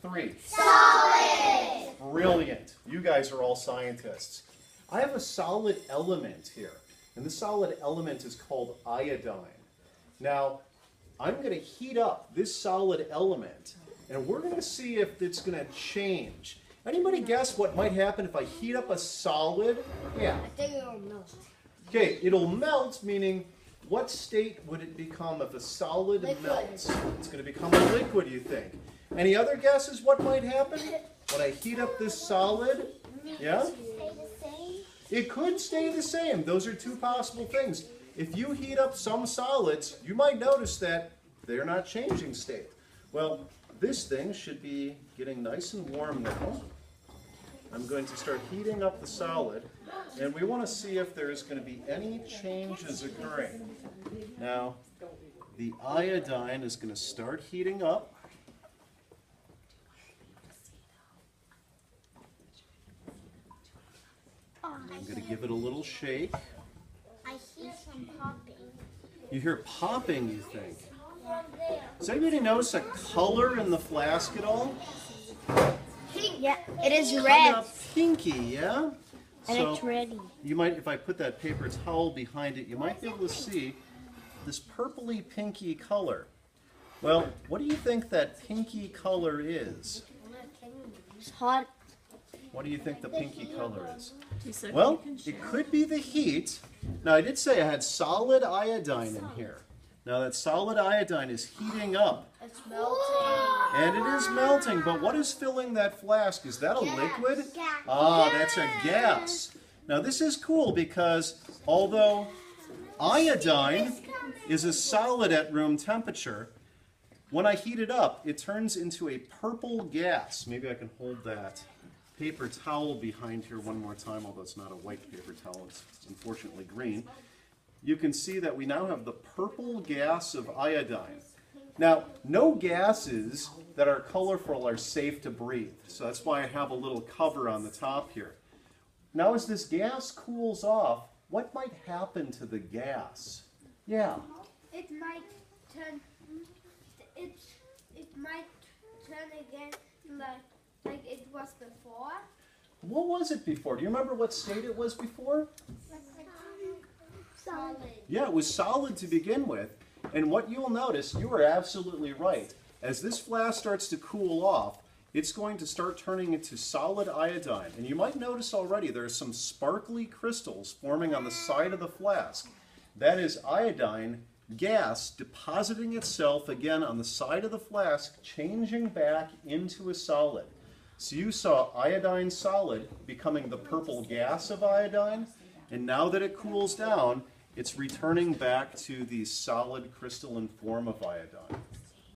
three. Solid! Brilliant. You guys are all scientists. I have a solid element here, and the solid element is called iodine. Now, I'm going to heat up this solid element, and we're going to see if it's going to change. Anybody guess what might happen if I heat up a solid? Yeah. I think it'll melt. Okay, it'll melt, meaning what state would it become if a solid melts? It's going to become a liquid, you think. Any other guesses what might happen when I heat up this solid? Yeah? Stay the same? It could stay the same. Those are two possible things. If you heat up some solids, you might notice that they're not changing state. Well, this thing should be getting nice and warm now. I'm going to start heating up the solid, and we want to see if there's going to be any changes occurring. Now, the iodine is going to start heating up. I'm going to give it a little shake. I hear some popping. You hear popping, you think? Does anybody notice a color in the flask at all? Yeah, it is Kind red. of pinky, yeah? And it's ready. You might, if I put that paper towel behind it, you might be able to see this purpley pinky color. Well, what do you think that pinky color is? It's hot. What do you think the pinky color is? Well, it could be the heat. Now, I did say I had solid iodine in here. Now, that solid iodine is heating up. It's melting. And it is melting, but what is filling that flask? Is that a liquid? Ah, that's a gas. Now, this is cool because although iodine is a solid at room temperature, when I heat it up, it turns into a purple gas. Maybe I can hold that paper towel behind here one more time, although it's not a white paper towel, it's unfortunately green. You can see that we now have the purple gas of iodine. Now, no gases that are colorful are safe to breathe, so that's why I have a little cover on the top here. Now, as this gas cools off, what might happen to the gas? Yeah. It might turn. It might turn again like it was before. What was it before? Do you remember what state it was before? Solid. Yeah, it was solid to begin with. And what you'll notice, you are absolutely right. As this flask starts to cool off, it's going to start turning into solid iodine. And you might notice already there are some sparkly crystals forming on the side of the flask. That is iodine gas depositing itself again on the side of the flask, changing back into a solid. So you saw iodine solid becoming the purple gas of iodine, and now that it cools down, it's returning back to the solid crystalline form of iodine.